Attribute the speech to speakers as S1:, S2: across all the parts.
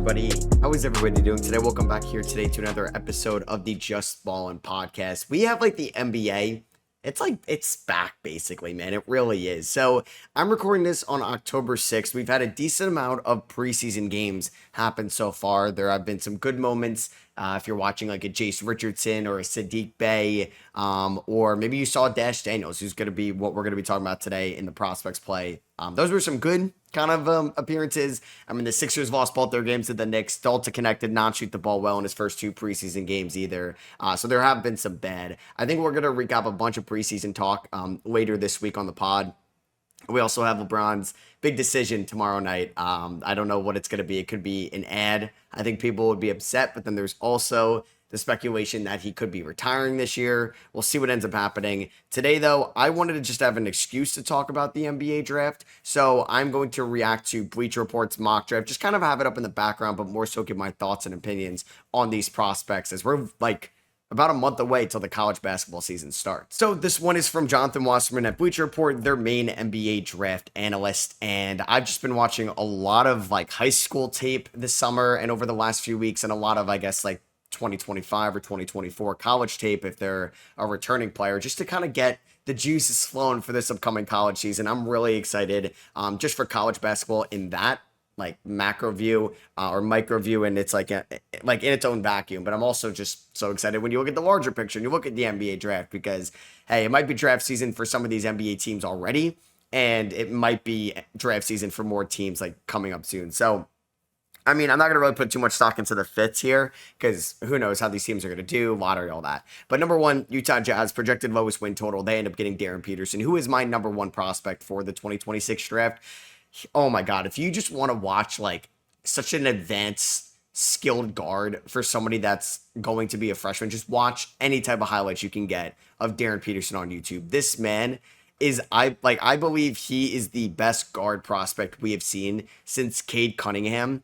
S1: everybody. How is everybody doing today? Welcome back here today to another episode of the Just Ballin' podcast. We have like the NBA. It's back basically, man. It really is. So I'm recording this on October 6th. We've had a decent amount of preseason games happen so far. There have been some good moments. If you're watching like a Jace Richardson or a Sadiq Bey, or maybe you saw Dash Daniels, who's going to be what we're going to be talking about today in the prospects play. Those were some good kind of appearances. I mean, the Sixers lost both their games to the Knicks. Dalton connected, not shoot the ball well in his first two preseason games either. So there have been some bad. I think we're going to recap a bunch of preseason talk later this week on the pod. We also have LeBron's big decision tomorrow night. I don't know what it's going to be. It could be an ad. I think people would be upset, but then there's also the speculation that he could be retiring this year. We'll see what ends up happening. Today, though, I wanted to just have an excuse to talk about the NBA draft. So I'm going to react to Bleacher Report's mock draft, just kind of have it up in the background, but more so give my thoughts and opinions on these prospects as we're like about a month away till the college basketball season starts. So this one is from Jonathan Wasserman at Bleacher Report, their main NBA draft analyst. And I've just been watching a lot of like high school tape this summer and over the last few weeks, and a lot of, I guess, like 2025 or 2024 college tape if they're a returning player, just to kind of get the juices flowing for this upcoming college season. I'm really excited just for college basketball in that like macro view or micro view, and it's like in its own vacuum. But I'm also just so excited when you look at the larger picture and you look at the NBA draft, because hey, it might be draft season for some of these NBA teams already, and it might be draft season for more teams like coming up soon. So I mean, I'm not going to really put too much stock into the fits here because who knows how these teams are going to do, lottery, all that. But number one, Utah Jazz, projected lowest win total. They end up getting Darryn Peterson, who is my number one prospect for the 2026 draft. Oh my God, if you just want to watch like such an advanced, skilled guard for somebody that's going to be a freshman, just watch any type of highlights you can get of Darryn Peterson on YouTube. This man is, I believe he is the best guard prospect we have seen since Cade Cunningham.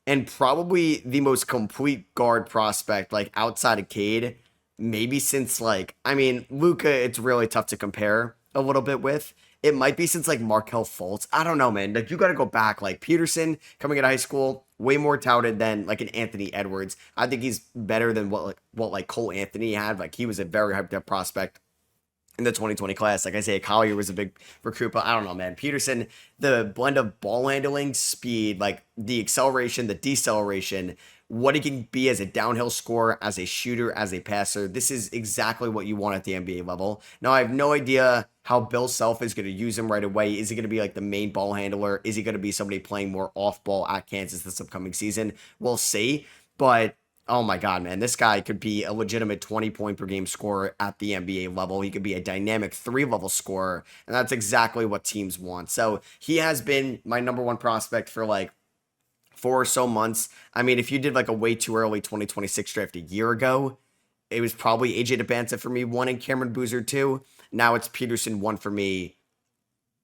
S1: And probably the most complete guard prospect, like outside of Cade, maybe since like, I mean, Luka, it's really tough to compare a little bit with. It might be since like Markelle Fultz. I don't know, man. Like you got to go back. Like Peterson coming out of high school, way more touted than like an Anthony Edwards. I think he's better than what Cole Anthony had. Like he was a very hyped up prospect in the 2020 class. Like Isaiah Collier was a big recruit, but I don't know, man. Peterson, the blend of ball handling, speed, like the acceleration, the deceleration, what he can be as a downhill scorer, as a shooter, as a passer. This is exactly what you want at the NBA level. Now, I have no idea how Bill Self is going to use him right away. Is he going to be like the main ball handler? Is he going to be somebody playing more off ball at Kansas this upcoming season? We'll see. But oh my God, man, this guy could be a legitimate 20-point per game scorer at the NBA level. He could be a dynamic 3-level scorer, and that's exactly what teams want. So he has been my number one prospect for like 4 or so months. I mean, if you did like a way too early 2026 draft a year ago, it was probably AJ Dybantsa for me, 1, and Cameron Boozer 2. Now it's Peterson 1 for me,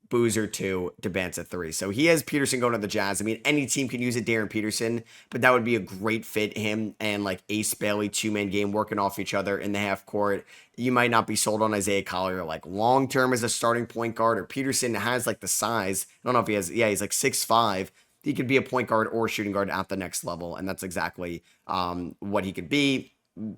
S1: Boozer 2, Dybantsa 3. So he has Peterson going to the Jazz. I mean, any team can use a Darryn Peterson, but that would be a great fit. Him and like Ace Bailey, 2-man game working off each other in the half court. You might not be sold on Isaiah Collier like long term as a starting point guard, or Peterson has like the size. I don't know if he has, yeah, he's like 6'5". He could be a point guard or shooting guard at the next level, and that's exactly what he could be.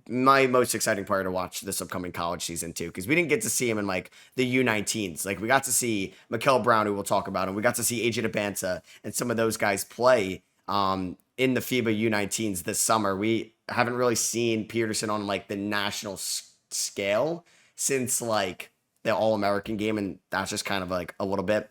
S1: My most exciting player to watch this upcoming college season too, because we didn't get to see him in like the U19s. Like we got to see Mikel Brown, who we'll talk about, and we got to see AJ Dybantsa and some of those guys play in the FIBA U19s this summer. We haven't really seen Peterson on like the national scale since like the All-American game, and that's just kind of like a little bit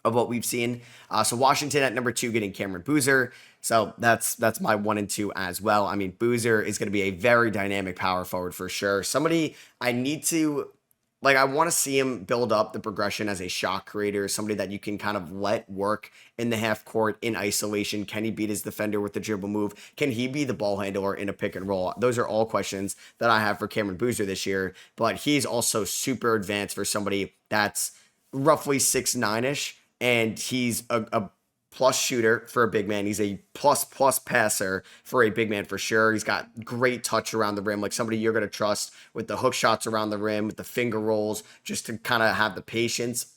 S1: of what we've seen. So Washington at number 2 getting Cameron Boozer. So that's my 1 and 2 as well. I mean, Boozer is going to be a very dynamic power forward for sure. Somebody I need to, like, I want to see him build up the progression as a shot creator, somebody that you can kind of let work in the half court in isolation. Can he beat his defender with the dribble move? Can he be the ball handler in a pick and roll? Those are all questions that I have for Cameron Boozer this year, but he's also super advanced for somebody that's roughly 6'9"-ish. And he's a plus shooter for a big man. He's a plus passer for a big man for sure. He's got great touch around the rim, like somebody you're going to trust with the hook shots around the rim, with the finger rolls, just to kind of have the patience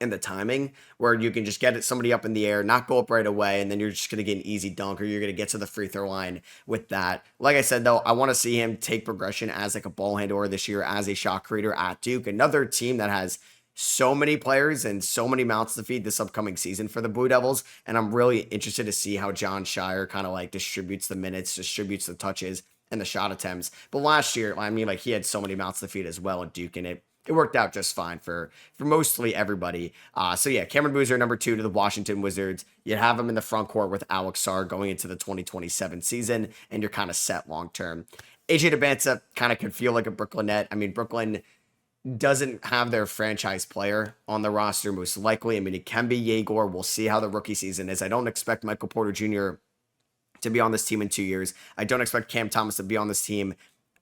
S1: and the timing where you can just get somebody up in the air, not go up right away, and then you're just going to get an easy dunk or you're going to get to the free throw line with that. Like I said, though, I want to see him take progression as like a ball handler this year, as a shot creator at Duke, another team that has so many players and so many mouths to feed this upcoming season for the Blue Devils. And I'm really interested to see how John Shire kind of like distributes the minutes, distributes the touches and the shot attempts. But last year, I mean, like he had so many mouths to feed as well at Duke, and it worked out just fine for mostly everybody. So yeah, Cameron Boozer, number 2 to the Washington Wizards. You have him in the front court with Alex Sarr going into the 2027 season, and you're kind of set long term. AJ Dybantsa kind of could feel like a Brooklyn net. I mean, Brooklyn doesn't have their franchise player on the roster most likely. I mean, it can be Yegor. We'll see how the rookie season is. I don't expect Michael Porter Jr. to be on this team in 2 years. I don't expect Cam Thomas to be on this team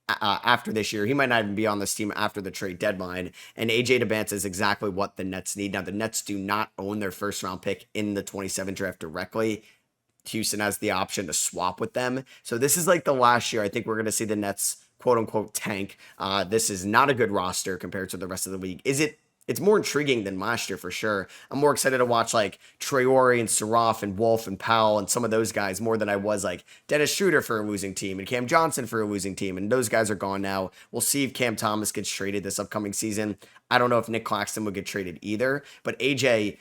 S1: after this year. He might not even be on this team after the trade deadline. And AJ Dybantsa is exactly what the Nets need. Now, the Nets do not own their first round pick in the 27 draft directly. Houston has the option to swap with them. So this is like the last year I think we're going to see the Nets quote unquote tank. This is not a good roster compared to the rest of the league. It's more intriguing than last year for sure. I'm more excited to watch like Traore and Saraf and Wolf and Powell and some of those guys more than I was like Dennis Schroeder for a losing team and Cam Johnson for a losing team. And those guys are gone now. We'll see if Cam Thomas gets traded this upcoming season. I don't know if Nick Claxton would get traded either, but AJ,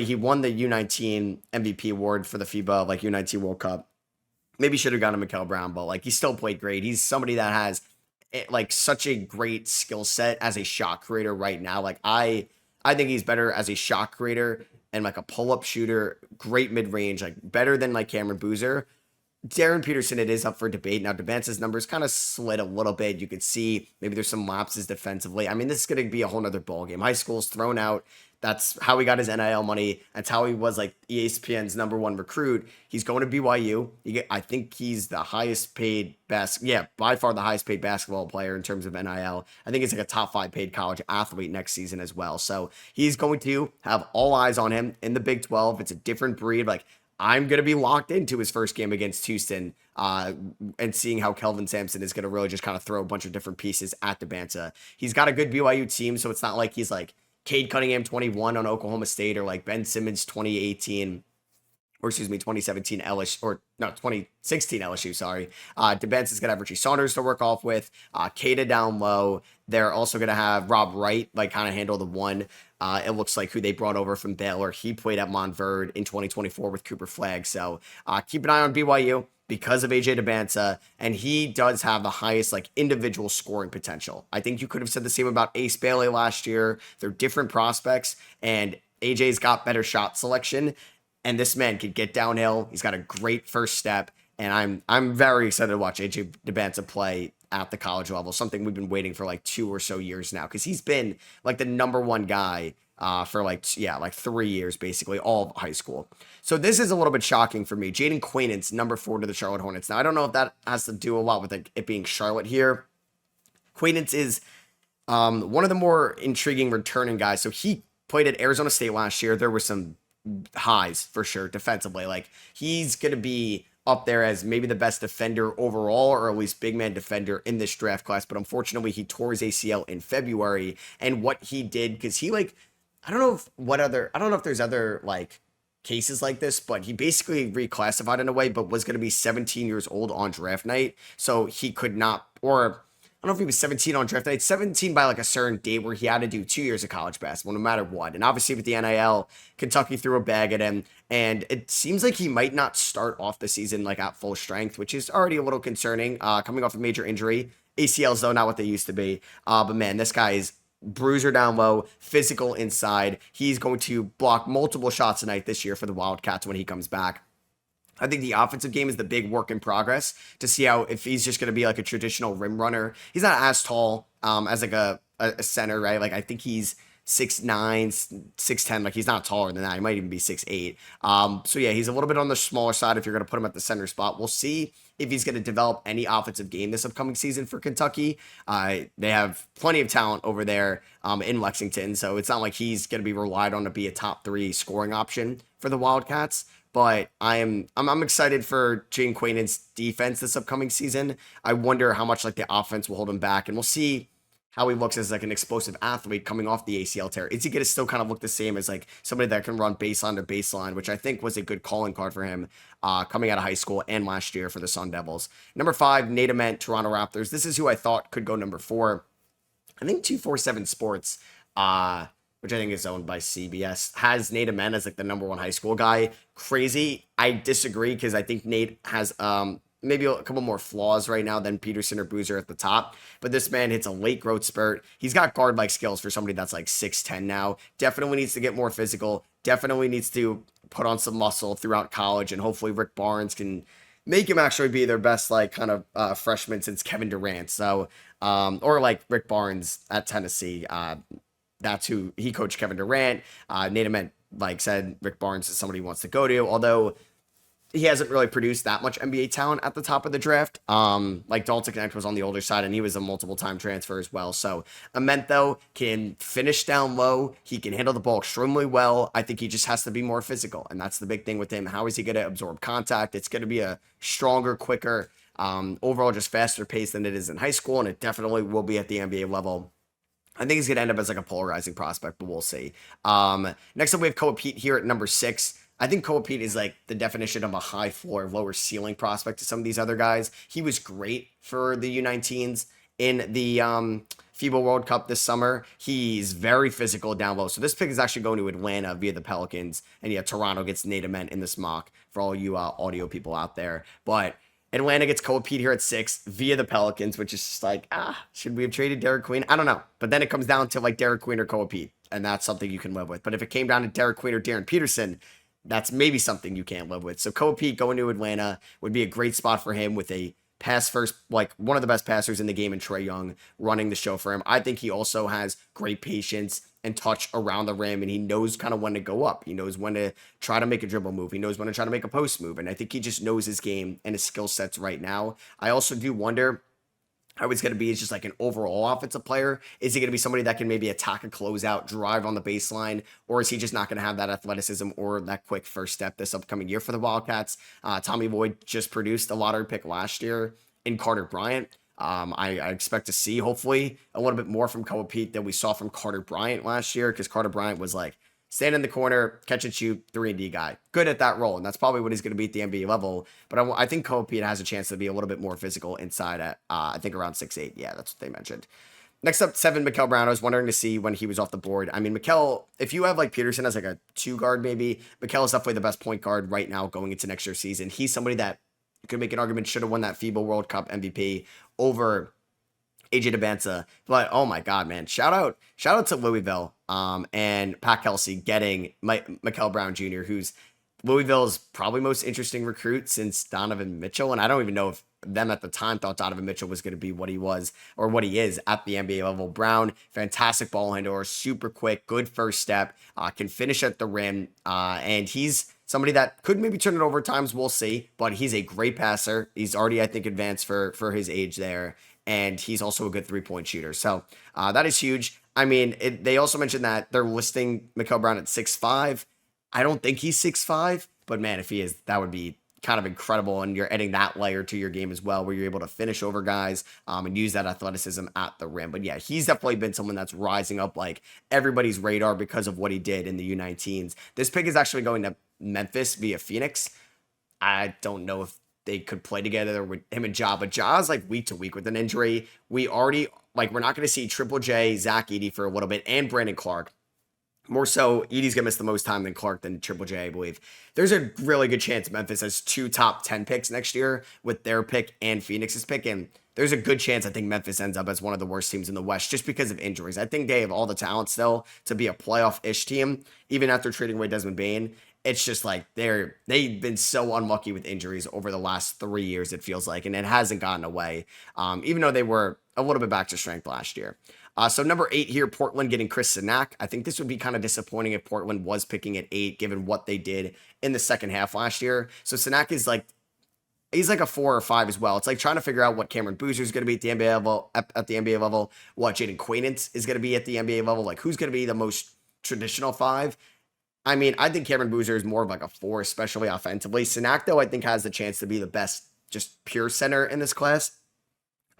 S1: he won the U19 MVP award for the FIBA like U19 World Cup. Maybe should have gone to Mikel Brown, but like he still played great. He's somebody that has like such a great skill set as a shot creator right now. Like I think he's better as a shot creator and like a pull-up shooter, great mid-range, like better than like Cameron Boozer. Darryn Peterson, it is up for debate. Now, Dybantsa's numbers kind of slid a little bit. You could see maybe there's some lapses defensively. I mean, this is going to be a whole nother ballgame. High school's thrown out. That's how he got his NIL money. That's how he was like ESPN's number 1 recruit. He's going to BYU. I think he's the highest paid by far the highest paid basketball player in terms of NIL. I think he's like a top 5 paid college athlete next season as well. So he's going to have all eyes on him in the Big 12. It's a different breed. Like I'm going to be locked into his first game against Houston and seeing how Kelvin Sampson is going to really just kind of throw a bunch of different pieces at Dybantsa. He's got a good BYU team, so it's not like he's like Cade Cunningham 21 on Oklahoma State or like Ben Simmons 2017 LSU, or no, 2016 LSU, sorry. Dybantsa's going to have Richie Saunders to work off with, Kada down low. They're also going to have Rob Wright, like kind of handle the one. It looks like who they brought over from Baylor. He played at Montverde in 2024 with Cooper Flagg. So keep an eye on BYU because of AJ Dybantsa, and he does have the highest like individual scoring potential. I think you could have said the same about Ace Bailey last year. They're different prospects, and AJ's got better shot selection, and this man could get downhill. He's got a great first step, and I'm very excited to watch AJ Dybantsa play at the college level, something we've been waiting for like 2 or so years now, because he's been like the number 1 guy for like 3 years, basically all of high school. So this is a little bit shocking for me. Jayden Quaintance, number 4 to the Charlotte Hornets. Now, I don't know if that has to do a lot with it being Charlotte here. Quaintance is one of the more intriguing returning guys. So he played at Arizona State last year. There were some highs for sure defensively. Like he's going to be up there as maybe the best defender overall, or at least big man defender in this draft class. But unfortunately, he tore his ACL in February. And what he did, because he like, I don't know if there's other like cases like this, but he basically reclassified in a way, but was going to be 17 years old on draft night. So he could not, or I don't know if he was 17 on draft night, 17 by like a certain date where he had to do 2 years of college basketball, no matter what. And obviously with the NIL, Kentucky threw a bag at him. And it seems like he might not start off the season like at full strength, which is already a little concerning, coming off a major injury. ACLs, though, not what they used to be. But man, this guy is bruiser down low, physical inside. He's going to block multiple shots tonight this year for the Wildcats when he comes back. I think the offensive game is the big work in progress to see how, if he's just going to be like a traditional rim runner. He's not as tall as like a center, right? Like I think he's 6'9", 6'10", like he's not taller than that. He might even be 6'8". So yeah, he's a little bit on the smaller side if you're going to put him at the center spot. We'll see if he's going to develop any offensive game this upcoming season for Kentucky. They have plenty of talent over there in Lexington, so it's not like he's going to be relied on to be a top 3 scoring option for the Wildcats. But I'm excited for Jayden Quaintance's defense this upcoming season. I wonder how much like the offense will hold him back, and we'll see how he looks as like an explosive athlete coming off the ACL tear. Is he going to still kind of look the same as like somebody that can run baseline to baseline, which I think was a good calling card for him coming out of high school and last year for the Sun Devils. Number 5, Nate Ament, Toronto Raptors. This is who I thought could go number 4. I think 247 Sports, which I think is owned by CBS, has Nate Ament as like the number 1 high school guy. Crazy. I disagree because I think Nate has maybe a couple more flaws right now than Peterson or Boozer at the top. But this man hits a late growth spurt. He's got guard-like skills for somebody that's like 6'10 now. Definitely needs to get more physical. Definitely needs to put on some muscle throughout college. And hopefully Rick Barnes can make him actually be their best like kind of freshman since Kevin Durant. So, or like Rick Barnes at Tennessee. That's who he coached Kevin Durant. Nate Ament, like said, Rick Barnes is somebody he wants to go to. Although he hasn't really produced that much NBA talent at the top of the draft. Like Dalton Knecht was on the older side, and he was a multiple-time transfer as well. So Ament, though, can finish down low. He can handle the ball extremely well. I think he just has to be more physical, and that's the big thing with him. How is he going to absorb contact? It's going to be a stronger, quicker, overall just faster pace than it is in high school, and it definitely will be at the NBA level. I think he's going to end up as like a polarizing prospect, but we'll see. Next up, we have Koa Peat here at number 6. I think Koa Peat is like the definition of a high floor, lower ceiling prospect to some of these other guys. He was great for the U19s in the FIBA World Cup this summer. He's very physical down low. So this pick is actually going to Atlanta via the Pelicans. And yeah, Toronto gets Nate Ament in this mock for all you audio people out there. But Atlanta gets Koa Peat here at 6 via the Pelicans, which is just like, should we have traded Derek Queen? I don't know. But then it comes down to like Derek Queen or Koa Peat. And that's something you can live with. But if it came down to Derek Queen or Darryn Peterson, that's maybe something you can't live with. So Koa Peat going to Atlanta would be a great spot for him with a pass first, like one of the best passers in the game in Trae Young running the show for him. I think he also has great patience and touch around the rim, and he knows kind of when to go up. He knows when to try to make a dribble move. He knows when to try to make a post move. And I think he just knows his game and his skill sets right now. I also do wonder how he's going to be as just like an overall offensive player. Is he going to be somebody that can maybe attack a closeout, drive on the baseline, or is he just not going to have that athleticism or that quick first step this upcoming year for the Wildcats? Tommy Lloyd just produced a lottery pick last year in Carter Bryant. I expect to see hopefully a little bit more from Koa Peat than we saw from Carter Bryant last year, because Carter Bryant was like stand in the corner, catch and shoot, 3-and-D guy. Good at that role, and that's probably what he's going to be at the NBA level. But I think Koa Peat has a chance to be a little bit more physical inside at, I think, around 6'8". Yeah, that's what they mentioned. Next up, 7, Mikel Brown. I was wondering to see when he was off the board. I mean, Mikel, if you have like Peterson as like a 2 guard maybe, Mikel is definitely the best point guard right now going into next year's season. He's somebody that you could make an argument should have won that FIBA World Cup MVP over AJ Dybantsa. But oh my God, man. Shout out to Louisville and Pat Kelsey getting Mikel Brown Jr., who's Louisville's probably most interesting recruit since Donovan Mitchell. And I don't even know if them at the time thought Donovan Mitchell was going to be what he was or what he is at the NBA level. Brown, fantastic ball handler, super quick, good first step, can finish at the rim. And he's somebody that could maybe turn it over at times. We'll see. But he's a great passer. He's already, I think, advanced for his age there. And he's also a good 3-point shooter. So that is huge. I mean, they also mentioned that they're listing Mikel Brown at 6'5". I don't think he's 6'5", but man, if he is, that would be kind of incredible. And you're adding that layer to your game as well, where you're able to finish over guys and use that athleticism at the rim. But yeah, he's definitely been someone that's rising up like everybody's radar because of what he did in the U19s. This pick is actually going to Memphis via Phoenix. I don't know if they could play together with him and Ja, but Ja's like week to week with an injury. We're not going to see Triple J, Zach Edey for a little bit, and Brandon Clark. More so, Edey's going to miss the most time than Clark than Triple J, I believe. There's a really good chance Memphis has 2 top 10 picks next year with their pick and Phoenix's pick, and there's a good chance I think Memphis ends up as one of the worst teams in the West just because of injuries. I think they have all the talent still to be a playoff-ish team, even after trading away Desmond Bane. It's just like they've been so unlucky with injuries over the last 3 years, it feels like, and it hasn't gotten away, even though they were a little bit back to strength last year. So number 8 here, Portland getting Chris Sinak. I think this would be kind of disappointing if Portland was picking at 8, given what they did in the second half last year. So Sinak is like, he's like a 4 or 5 as well. It's like trying to figure out what Cameron Boozer is going to be at the NBA level, what Jayden Quaintance is going to be at the NBA level, like who's going to be the most traditional 5. I mean, I think Cameron Boozer is more of like a 4, especially offensively. Sinak, though, I think has the chance to be the best just pure center in this class.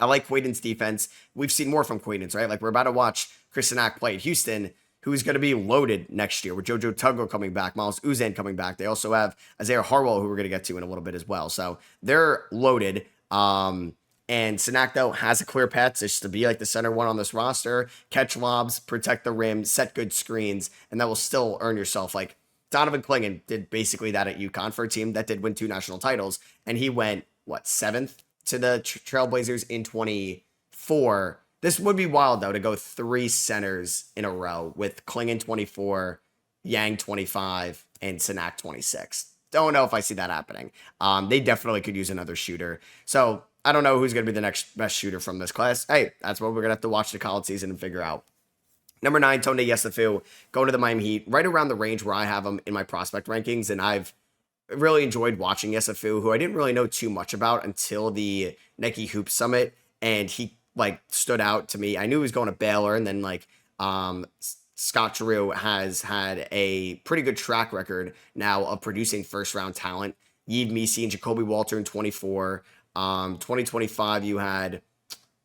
S1: I like Quaintance defense. We've seen more from Quaintance, right? Like we're about to watch Chris Nack play at Houston, who's going to be loaded next year with JoJo Tuggle coming back, Miles Uzan coming back. They also have Isaiah Harwell, who we're going to get to in a little bit as well. So they're loaded. And Sanak, though, has a clear path just to be like the center one on this roster, catch lobs, protect the rim, set good screens, and that will still earn yourself. Like Donovan Clingan did basically that at UConn for a team that did win 2 national titles, and he went, 7th to the Trailblazers in 24. This would be wild, though, to go 3 centers in a row with Clingan 24, Yang 25, and Sanak 26. Don't know if I see that happening. They definitely could use another shooter. So I don't know who's going to be the next best shooter from this class. Hey, that's what we're going to have to watch the college season and figure out. Number 9, Tonde Yesufu, going to the Miami Heat, right around the range where I have him in my prospect rankings, and I've really enjoyed watching Yesufu, who I didn't really know too much about until the Nike Hoop Summit, and he stood out to me. I knew he was going to Baylor, and then Scott Drew has had a pretty good track record now of producing first-round talent. Yves Missi and Jacoby Walter in 24. 2025, you had,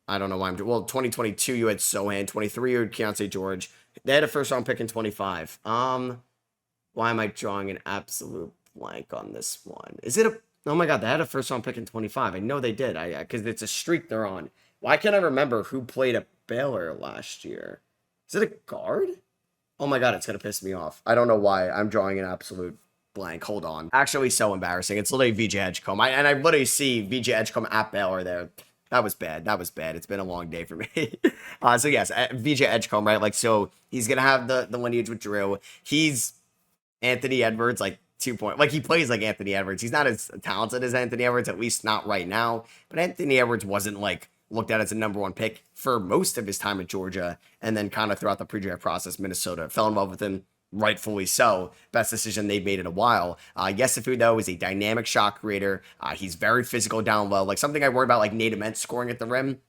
S1: I don't know why 2022, you had Sohan. 23, you had Keontae George. They had a first-round pick in 25. Why am I drawing an absolute blank on this one? Is it oh my God, they had a first-round pick in 25. I know they did, because it's a streak they're on. Why can't I remember who played at Baylor last year? Is it a guard? Oh my God, it's going to piss me off. I don't know why I'm drawing an absolute blank. Hold on. Actually, so embarrassing. It's literally VJ Edgecombe. I literally see VJ Edgecombe at Baylor there. That was bad. It's been a long day for me. So yes, VJ Edgecombe, right? So he's going to have the lineage with Drew. He's Anthony Edwards, 2 point. He plays like Anthony Edwards. He's not as talented as Anthony Edwards, at least not right now. But Anthony Edwards wasn't looked at as a number 1 pick for most of his time at Georgia, and then kind of throughout the pre-draft process, Minnesota fell in love with him, rightfully so. Best decision they've made in a while. Yesufu, though, is a dynamic shot creator. He's very physical down low. Something I worry about, Nate Ament scoring at the rim,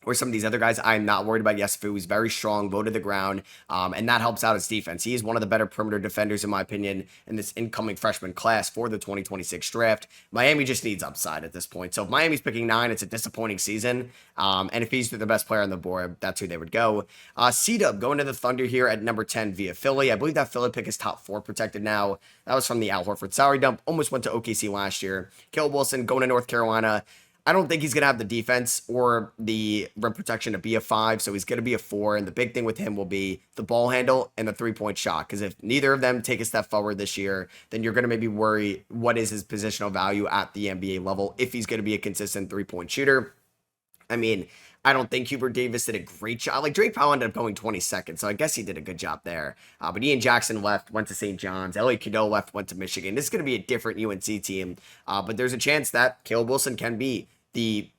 S1: or some of these other guys, I'm not worried about Yesufu. He's very strong, low to the ground, and that helps out his defense. He is one of the better perimeter defenders, in my opinion, in this incoming freshman class for the 2026 draft. Miami just needs upside at this point. So if Miami's picking 9, it's a disappointing season. And if he's the best player on the board, that's who they would go. C-Dub going to the Thunder here at number 10 via Philly. I believe that Philly pick is top 4 protected now. That was from the Al Horford salary dump. Almost went to OKC last year. Caleb Wilson going to North Carolina. I don't think he's going to have the defense or the rim protection to be a 5, so he's going to be a 4, and the big thing with him will be the ball handle and the three-point shot, because if neither of them take a step forward this year, then you're going to maybe worry what is his positional value at the NBA level if he's going to be a consistent three-point shooter. I mean, I don't think Hubert Davis did a great job. Drake Powell ended up going 22nd, so I guess he did a good job there. But Ian Jackson left, went to St. John's. Elliot Cadeau left, went to Michigan. This is going to be a different UNC team, but there's a chance that Caleb Wilson can be the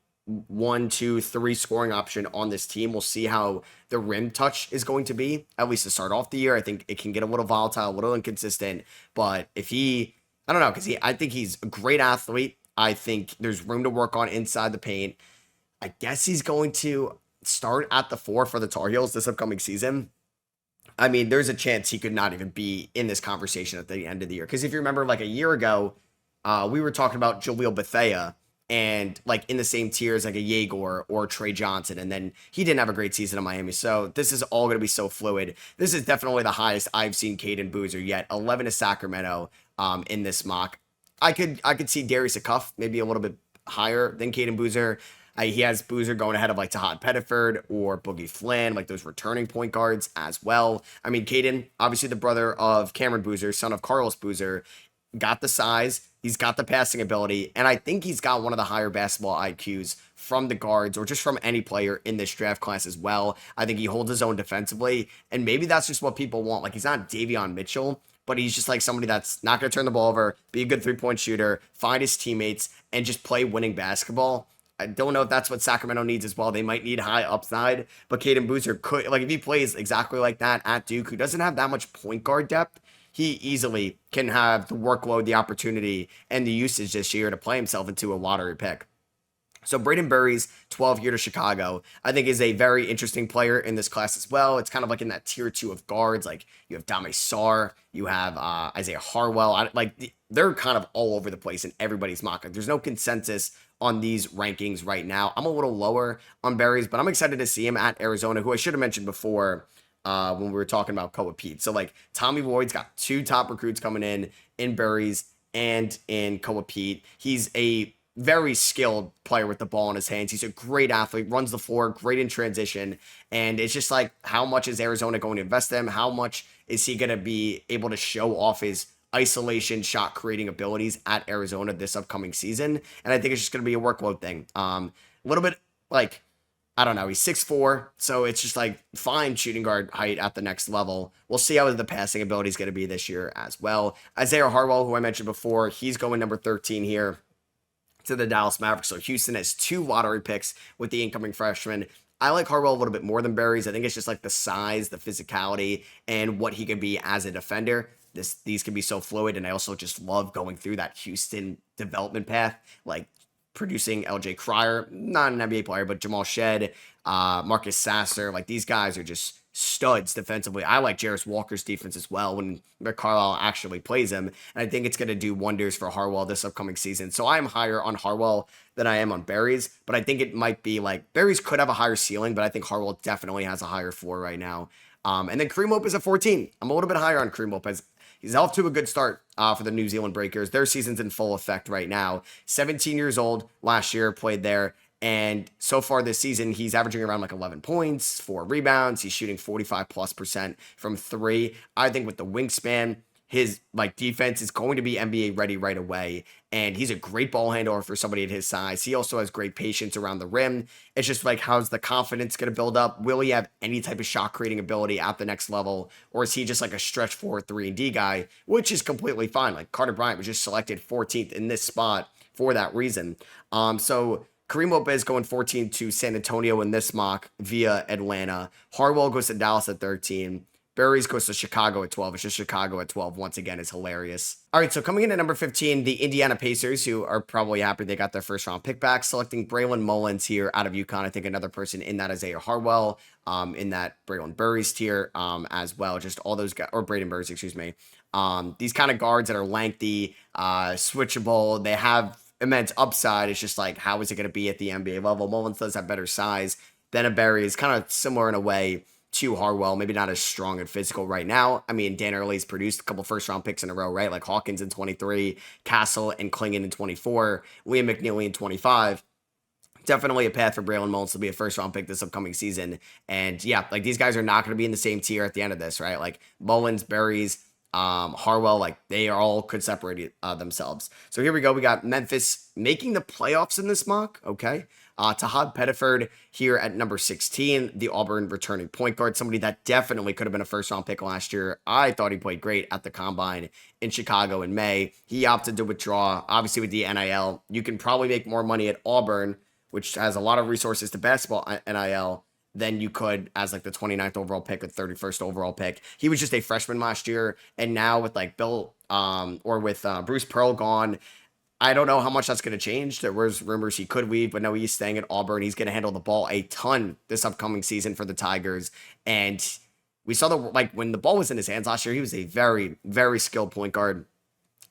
S1: 1, 2, 3 scoring option on this team. We'll see how the rim touch is going to be, at least to start off the year. I think it can get a little volatile, a little inconsistent, but if I don't know, because I think he's a great athlete. I think there's room to work on inside the paint. I guess he's going to start at the 4 for the Tar Heels this upcoming season. I mean, there's a chance he could not even be in this conversation at the end of the year. Because if you remember, a year ago, we were talking about Jaleel Bethea and in the same tier as a Yegor or Trey Johnson. And then he didn't have a great season in Miami. So this is all going to be so fluid. This is definitely the highest I've seen Caden Boozer yet. 11 to Sacramento in this mock. I could see Darius Acuff maybe a little bit higher than Caden Boozer. He has Boozer going ahead of Tahad Pettiford or Boogie Flynn, those returning point guards as well. I mean, Caden, obviously the brother of Cameron Boozer, son of Carlos Boozer, got the size, he's got the passing ability, and I think he's got one of the higher basketball IQs from the guards or just from any player in this draft class as well. I think he holds his own defensively, and maybe that's just what people want. He's not Davion Mitchell, but he's just somebody that's not going to turn the ball over, be a good three-point shooter, find his teammates, and just play winning basketball. I don't know if that's what Sacramento needs as well. They might need high upside, but Caden Boozer could, if he plays exactly like that at Duke, who doesn't have that much point guard depth, he easily can have the workload, the opportunity, and the usage this year to play himself into a lottery pick. So Braden Burry's 12 year to Chicago, I think is a very interesting player in this class as well. It's kind of in that tier 2 of guards. You have Dame Sarr, you have Isaiah Harwell. They're kind of all over the place in everybody's mock. There's no consensus on these rankings right now. I'm a little lower on Berries, but I'm excited to see him at Arizona, who I should have mentioned before when we were talking about Koa Peat. So like Tommy Lloyd's got 2 top recruits coming in Berries and in Koa Peat. He's a very skilled player with the ball in his hands. He's a great athlete, runs the floor, great in transition. And it's just like, how much is Arizona going to invest in him? How much is he going to be able to show off his isolation shot creating abilities at Arizona this upcoming season? And I think it's just going to be a workload thing. A little bit like, I don't know, he's 6'4", so it's just like fine shooting guard height at the next level. We'll see how the passing ability is going to be this year as well. Isaiah Harwell, who I mentioned before, he's going number 13 here to the Dallas Mavericks. So Houston has 2 lottery picks with the incoming freshman. I like Harwell a little bit more than Berries. I think it's just like the size, the physicality, and what he can be as a defender. These can be so fluid, and I also just love going through that Houston development path, like producing LJ Cryer, not an NBA player, but Jamal Shed, Marcus Sasser. Like, these guys are just studs defensively. I like Jarris Walker's defense as well when Carlisle actually plays him. And I think it's going to do wonders for Harwell this upcoming season. So I am higher on Harwell than I am on Berries, but I think it might be like Berries could have a higher ceiling, but I think Harwell definitely has a higher floor right now. And then Kareem Lopez at 14. I'm a little bit higher on Kareem Lopez. He's off to a good start for the New Zealand Breakers. Their season's in full effect right now. 17 years old last year, played there. And so far this season, he's averaging around like 11 points, 4 rebounds. He's shooting 45+% from 3. I think with the wingspan, his like defense is going to be NBA ready right away. And he's a great ball handler for somebody at his size. He also has great patience around the rim. It's just like, how's the confidence going to build up? Will he have any type of shot creating ability at the next level? Or is he just like a stretch 4, 3-and-D guy, which is completely fine. Like Carter Bryant was just selected 14th in this spot for that reason. So Kareem Lopez going 14 to San Antonio in this mock via Atlanta. Harwell goes to Dallas at 13. Berries goes to Chicago at 12. It's just Chicago at 12 once again is hilarious. All right, so coming in at number 15, the Indiana Pacers, who are probably happy they got their first round pick back, selecting Braylon Mullins here out of UConn. I think another person in that Isaiah Harwell, in that Braylon Burries tier as well. Just all those guys, or Braden Burries, excuse me. These kind of guards that are lengthy, switchable, they have immense upside. It's just like, how is it going to be at the NBA level? Mullins does have better size than a Berry. Is kind of similar in a way to Harwell, maybe not as strong and physical right now. I mean, Dan Early's produced a couple first-round picks in a row, right? Like Hawkins in 23, Castle and Klingon in 24, Liam McNeely in 25. Definitely a path for Braylon Mullins to be a first-round pick this upcoming season. And yeah, like these guys are not going to be in the same tier at the end of this, right? Like Mullins, Berries, Harwell, like they all could separate themselves. So here we go. We got Memphis making the playoffs in this mock. Okay. Tahad Pettiford here at number 16, the Auburn returning point guard, somebody that definitely could have been a first-round pick last year. I thought he played great at the Combine in Chicago in May. He opted to withdraw. Obviously, with the NIL, you can probably make more money at Auburn, which has a lot of resources to basketball NIL, than you could as like the 29th overall pick or 31st overall pick. He was just a freshman last year, and now with like Bill or with Bruce Pearl gone, I don't know how much that's going to change. There was rumors he could leave, but no, he's staying at Auburn. He's going to handle the ball a ton this upcoming season for the Tigers. And we saw when the ball was in his hands last year, he was a very, very skilled point guard.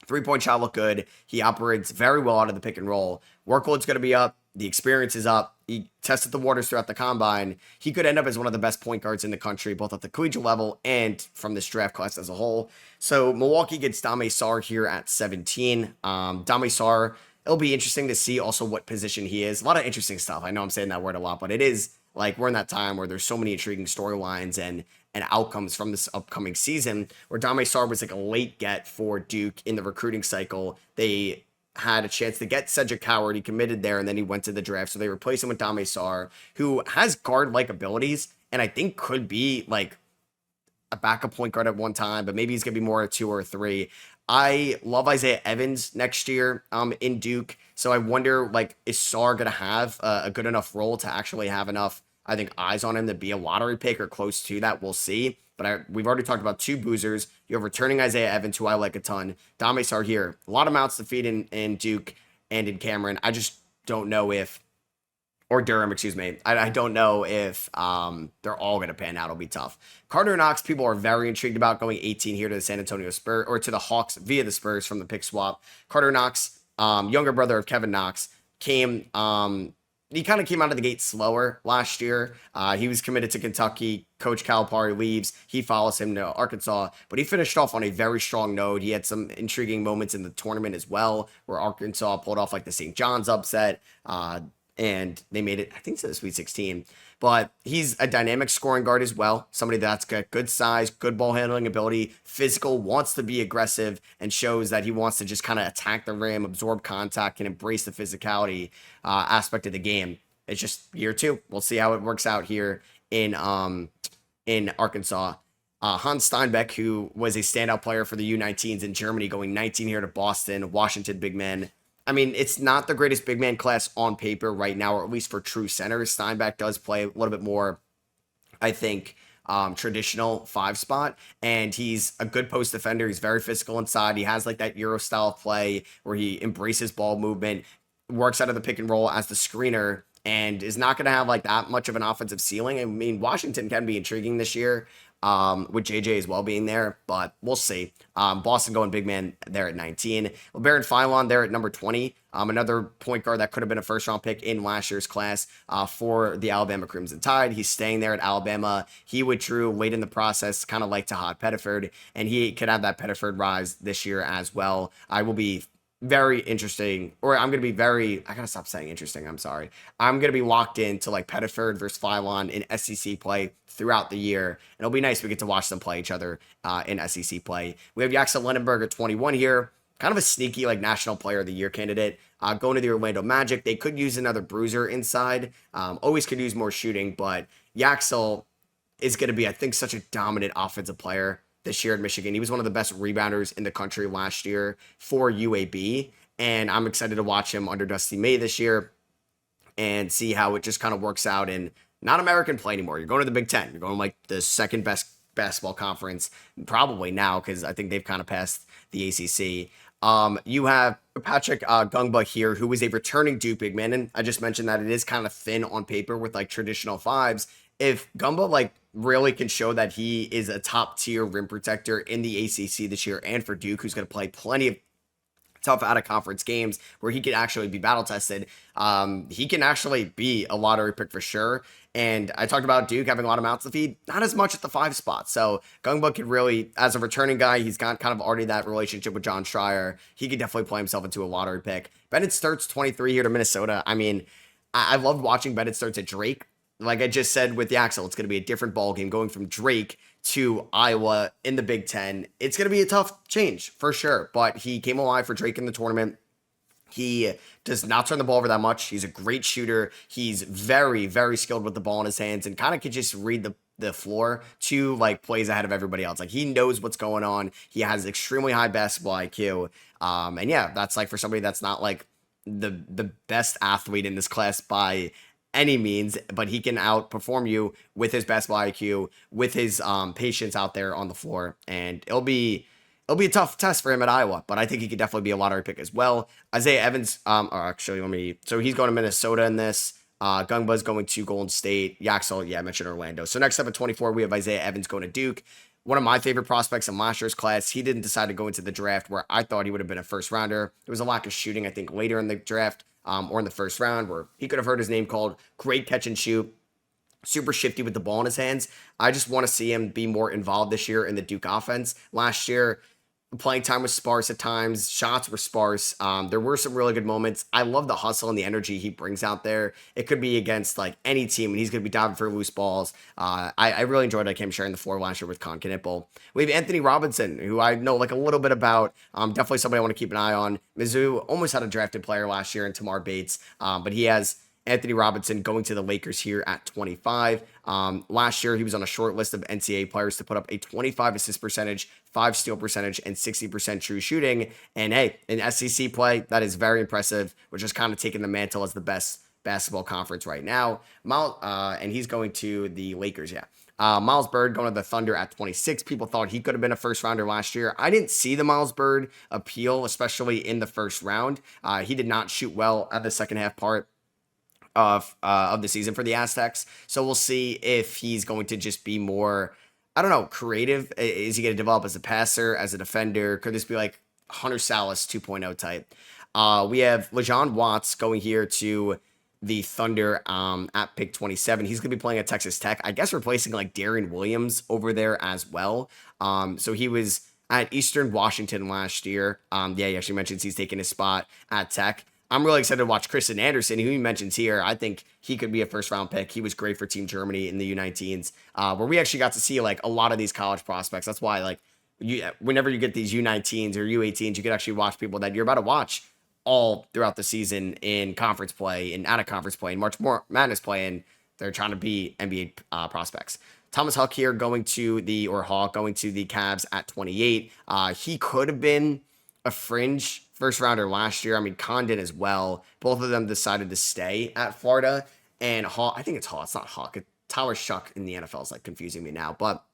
S1: 3-point shot looked good. He operates very well out of the pick and roll. Workload's going to be up. The experience is up. He tested the waters throughout the Combine. He could end up as one of the best point guards in the country, both at the collegiate level and from this draft class as a whole. So Milwaukee gets Dame Sarr here at 17. Dame Sarr, it'll be interesting to see also what position he is. A lot of interesting stuff. I know I'm saying that word a lot, but it is like we're in that time where there's so many intriguing storylines and outcomes from this upcoming season, where Dame Sarr was like a late get for Duke in the recruiting cycle. They had a chance to get Cedric Howard. He committed there, and then he went to the draft. So they replaced him with Dame Sarr, who has guard-like abilities, and I think could be like a backup point guard at one time, but maybe he's going to be more a 2 or a 3. I love Isaiah Evans next year in Duke. So I wonder, like, is Sarr going to have a good enough role to actually have enough, I think, eyes on him to be a lottery pick or close to that? We'll see. But we've already talked about 2 boozers. You have returning Isaiah Evans, who I like a ton. Dame Sarr here. A lot of mouths to feed in Duke and in Cameron. I just don't know if, or Durham, excuse me. I don't know if they're all going to pan out. It'll be tough. Carter Knox, people are very intrigued about going 18 here to the San Antonio Spurs, or to the Hawks via the Spurs from the pick swap. Carter Knox, younger brother of Kevin Knox, he kind of came out of the gate slower last year. He was committed to Kentucky. Coach Calipari leaves. He follows him to Arkansas, but he finished off on a very strong note. He had some intriguing moments in the tournament as well, where Arkansas pulled off like the St. John's upset, and they made it, I think, to the Sweet 16. But he's a dynamic scoring guard as well. Somebody that's got good size, good ball handling ability, physical, wants to be aggressive, and shows that he wants to just kind of attack the rim, absorb contact, and embrace the physicality aspect of the game. It's just year two. We'll see how it works out here in Arkansas. Hans Steinbeck, who was a standout player for the U19s in Germany, going 19 here to Boston, Washington big man. I mean, it's not the greatest big man class on paper right now, or at least for true centers. Steinbeck does play a little bit more, I think, traditional 5 spot, and he's a good post defender. He's very physical inside. He has like that Euro style of play where he embraces ball movement, works out of the pick and roll as the screener, and is not going to have like that much of an offensive ceiling. I mean, Washington can be intriguing this year, with JJ as well being there, but we'll see. Boston going big man there at 19. LeBaron Philon there at number 20. Another point guard that could have been a first round pick in last year's class for the Alabama Crimson Tide. He's staying there at Alabama. He withdrew late in the process, kind of like Tahad Pettiford, and he could have that Pettiford rise this year as well. I will be very interesting, or I'm going to be very, I got to stop saying interesting, I'm sorry. I'm going to be locked into like Pettiford versus Philon in SEC play throughout the year. And it'll be nice we get to watch them play each other in SEC play. We have Yaxel Lendenberg at 21 here. Kind of a sneaky like National Player of the Year candidate. Going to the Orlando Magic. They could use another bruiser inside. Always could use more shooting, but Yaxel is going to be, I think, such a dominant offensive player this year at Michigan. He was one of the best rebounders in the country last year for UAB, and I'm excited to watch him under Dusty May this year and see how it just kind of works out in not American play anymore. You're going to the Big Ten. You're going like the second best basketball conference probably now, because I think they've kind of passed the ACC. You have Patrick Gungba here, who is a returning Duke big man, and I just mentioned that it is kind of thin on paper with like traditional 5s. If Gumba like really can show that he is a top tier rim protector in the ACC this year, and for Duke, who's going to play plenty of tough out of conference games where he could actually be battle tested, he can actually be a lottery pick for sure. And I talked about Duke having a lot of mouths to feed, not as much at the 5 spot. So Gungba could really, as a returning guy, he's got kind of already that relationship with John Schreier. He could definitely play himself into a lottery pick. Bennett Sturt's 23 here to Minnesota. I mean, I loved watching Bennett Sturts at Drake. Like I just said with the Axel, it's going to be a different ball game going from Drake to Iowa in the Big Ten. It's going to be a tough change for sure, but he came alive for Drake in the tournament. He does not turn the ball over that much. He's a great shooter. He's very, very skilled with the ball in his hands and kind of could just read the floor to like plays ahead of everybody else. Like he knows what's going on. He has extremely high basketball IQ. And yeah, that's like for somebody that's not like the best athlete in this class by any means, but he can outperform you with his basketball IQ, with his patience out there on the floor, and it'll be a tough test for him at Iowa, but I think he could definitely be a lottery pick as well. Isaiah Evans, so he's going to Minnesota in this. Gungba's going to Golden State. Yaxel, I mentioned Orlando. So next up at 24, we have Isaiah Evans going to Duke. One of my favorite prospects in last year's class. He didn't decide to go into the draft where I thought he would have been a first rounder. There was a lack of shooting, I think, later in the draft. Or in the first round, where he could have heard his name called. Great catch and shoot, super shifty with the ball in his hands. I just want to see him be more involved this year in the Duke offense. Last year, playing time was sparse at times. Shots were sparse. There were some really good moments. I love the hustle and the energy he brings out there. It could be against like any team, and he's going to be diving for loose balls. I really enjoyed like him sharing the floor last year with Con Knipple. We have Anthony Robinson, who I know like a little bit about. Definitely somebody I want to keep an eye on. Mizzou almost had a drafted player last year in Tamar Bates, but he has Anthony Robinson going to the Lakers here at 25. Last year, he was on a short list of NCAA players to put up a 25 assist percentage, 5 steal percentage, and 60% true shooting. And hey, in SEC play, that is very impressive, which is kind of taking the mantle as the best basketball conference right now. And he's going to the Lakers, Miles Bird going to the Thunder at 26. People thought he could have been a first rounder last year. I didn't see the Miles Bird appeal, especially in the first round. He did not shoot well at the second half part of the season for the Aztecs. So we'll see if he's going to just be more, I don't know, creative. Is he going to develop as a passer, as a defender? Could this be like Hunter Salas 2.0 type? We have LeJon Watts going here to the Thunder at pick 27. He's going to be playing at Texas Tech, I guess replacing like Darren Williams over there as well. So he was at Eastern Washington last year. Yeah, he actually mentions he's taking his spot at Tech. I'm really excited to watch Kristen Anderson, who he mentions here. I think he could be a first round pick. He was great for Team Germany in the U19s, where we actually got to see like a lot of these college prospects. That's why like whenever you get these U19s or U18s, you can actually watch people that you're about to watch all throughout the season in conference play and out of conference play and March Madness play, and they're trying to be NBA prospects. Thomas Huck here going to the Cavs at 28. He could have been a fringe first rounder last year. I mean, Condon as well. Both of them decided to stay at Florida. And Hall, I think it's Hall. It's not Huck. Tyler Shuck in the NFL is like confusing me now, but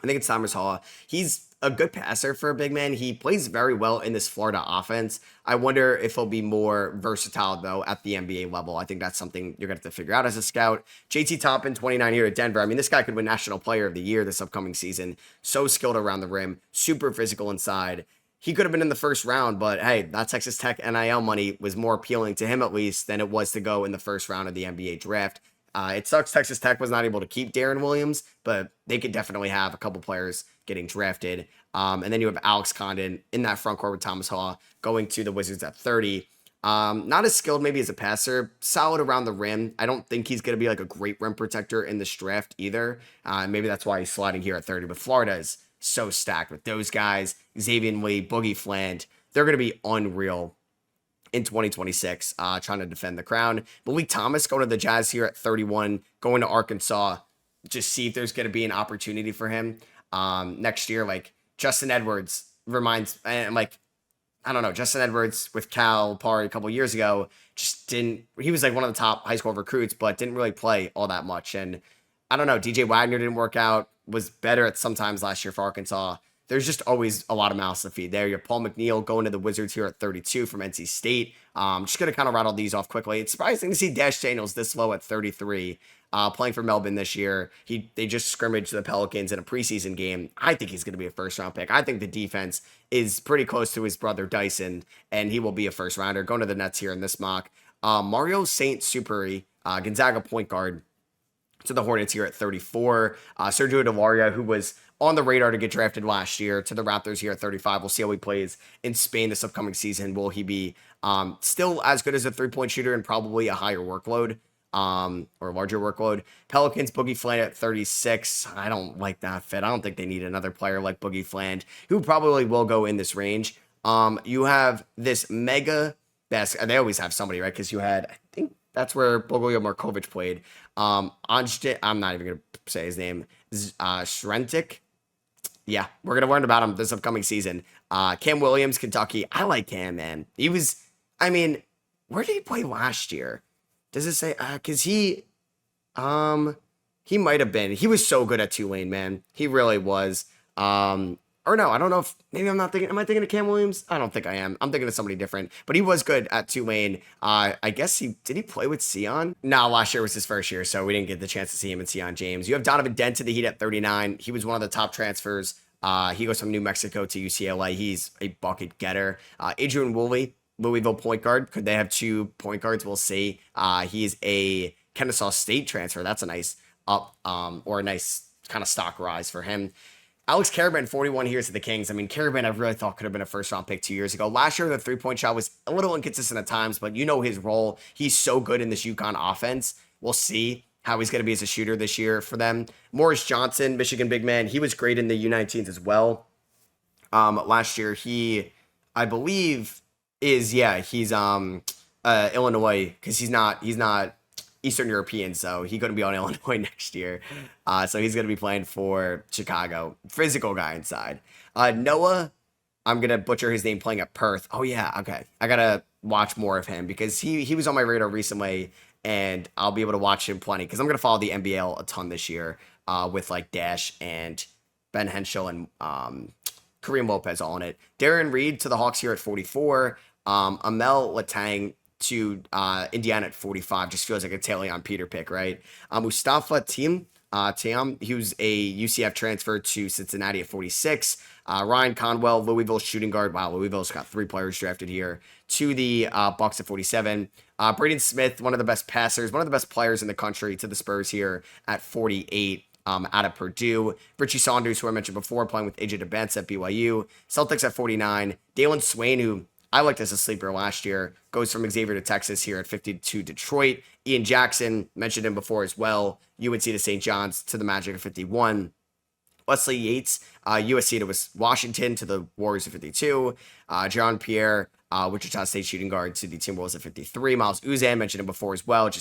S1: I think it's Thomas Hall. He's a good passer for a big man. He plays very well in this Florida offense. I wonder if he'll be more versatile, though, at the NBA level. I think that's something you're going to have to figure out as a scout. JT Toppin, 29 here at Denver. I mean, this guy could win National Player of the Year this upcoming season. So skilled around the rim, super physical inside. He could have been in the first round, but hey, that Texas Tech NIL money was more appealing to him, at least, than it was to go in the first round of the NBA draft. It sucks Texas Tech was not able to keep Darren Williams, but they could definitely have a couple players getting drafted. And then you have Alex Condon in that front court with Thomas Haw going to the Wizards at 30. Not as skilled maybe as a passer, solid around the rim. I don't think he's going to be like a great rim protector in this draft either. Maybe that's why he's sliding here at 30. But Florida is so stacked with those guys. Xavier Lee, Boogie Fland. They're going to be unreal in 2026, trying to defend the crown. Malik Thomas going to the Jazz here at 31, going to Arkansas. Just see if there's going to be an opportunity for him next year. Like Justin Edwards reminds, and like, I don't know, Justin Edwards with Cal Poly a couple years ago just didn't, he was like one of the top high school recruits, but didn't really play all that much. And I don't know, DJ Wagner didn't work out, was better at sometimes last year for Arkansas. There's just always a lot of mouths to feed there. You have Paul McNeil going to the Wizards here at 32 from NC State. Just going to kind of rattle these off quickly. It's surprising to see Dash Daniels this low at 33, playing for Melbourne this year. They just scrimmaged the Pelicans in a preseason game. I think he's going to be a first-round pick. I think the defense is pretty close to his brother Dyson, and he will be a first-rounder. Going to the Nets here in this mock. Mario St. Superi, Gonzaga point guard, to the Hornets here at 34. Sergio Delaria, who was on the radar to get drafted last year, to the Raptors here at 35. We'll see how he plays in Spain this upcoming season. Will he be still as good as a three-point shooter and probably a higher workload or larger workload? Pelicans, Boogie Fland at 36. I don't like that fit. I don't think they need another player like Boogie Fland, who probably will go in this range. You have this mega basket. They always have somebody, right? Because you had, I think that's where Bogolja Markovic played. I'm not even going to say his name. Shrentik. Yeah, we're going to learn about him this upcoming season. Cam Williams, Kentucky. I like Cam, man. I mean, where did he play last year? Does it say? Because he might have been. He was so good at Tulane, man. He really was. Or no, I don't know if, maybe I'm not thinking, am I thinking of Cam Williams? I don't think I am. I'm thinking of somebody different, but he was good at Tulane. I guess did he play with Sion? No, last year was his first year, so we didn't get the chance to see him in Sion James. You have Donovan Dent to the Heat at 39. He was one of the top transfers. He goes from New Mexico to UCLA. He's a bucket getter. Adrian Woolley, Louisville point guard. Could they have two point guards? We'll see. He's a Kennesaw State transfer. That's a nice or a nice kind of stock rise for him. Alex Karaban, 41 here to the Kings. I mean, Karaban I really thought could have been a first-round pick 2 years ago. Last year, the three-point shot was a little inconsistent at times, but you know his role. He's so good in this UConn offense. We'll see how he's going to be as a shooter this year for them. Morris Johnson, Michigan big man. He was great in the U19s as well. Last year, I believe, he's Illinois, because he's not Eastern European, so he couldn't be on Illinois next year. So he's going to be playing for Chicago. Physical guy inside. Noah, I'm going to butcher his name, playing at Perth. Oh, yeah, okay. I got to watch more of him because he was on my radar recently, and I'll be able to watch him plenty because I'm going to follow the NBL a ton this year with like Dash and Ben Henschel and Kareem Lopez all in it. Darren Reed to the Hawks here at 44. Amel Latang to Indiana at 45. Just feels like a Talion Peter pick, right? Mustafa Tim Tam, he was a UCF transfer to Cincinnati at 46. Ryan Conwell, Louisville shooting guard. Wow, Louisville's got 3 players drafted here to the Bucks at 47. Braden Smith, one of the best passers, one of the best players in the country, to the Spurs here at 48. Out of Purdue. Richie Saunders, who I mentioned before, playing with AJ Dybantsa at BYU. Celtics at 49. Dalen Swain, who I liked as a sleeper last year, goes from Xavier to Texas here at 52. Detroit. Ian Jackson, mentioned him before as well. UNC to St. John's to the Magic at 51. Wesley Yates, USC to Washington to the Warriors at 52. John Pierre, Wichita State shooting guard to the Timberwolves at 53. Miles Uzan, mentioned him before as well.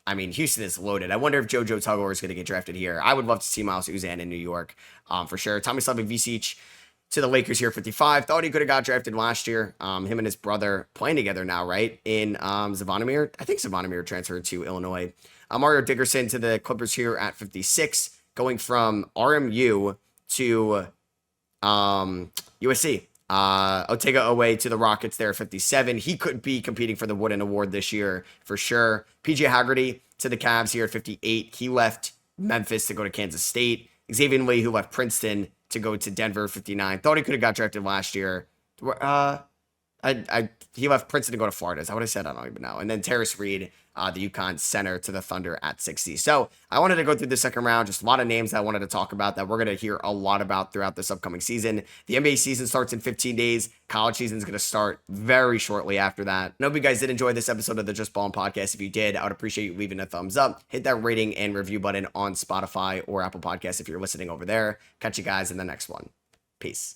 S1: Houston is loaded. I wonder if JoJo Tuggle is going to get drafted here. I would love to see Miles Uzan in New York for sure. Tomislav Visic to the Lakers here, 55. Thought he could have got drafted last year. Him and his brother playing together now, right? In Zavonimir. I think Zavonimir transferred to Illinois. Mario Dickerson to the Clippers here at 56. Going from RMU to USC. Otega Owe to the Rockets there at 57. He could be competing for the Wooden Award this year for sure. PJ Haggerty to the Cavs here at 58. He left Memphis to go to Kansas State. Xavier Lee, who left Princeton to go to Denver, 59. Thought he could have got drafted last year. He left Princeton to go to Florida. Is that what I said? I don't even know. And then Terrace Reed, the UConn center, to the Thunder at 60. So I wanted to go through the second round. Just a lot of names that I wanted to talk about that we're going to hear a lot about throughout this upcoming season. The NBA season starts in 15 days. College season is going to start very shortly after that. I hope you guys did enjoy this episode of the Just Ballin' Podcast. If you did, I would appreciate you leaving a thumbs up. Hit that rating and review button on Spotify or Apple Podcasts if you're listening over there. Catch you guys in the next one. Peace.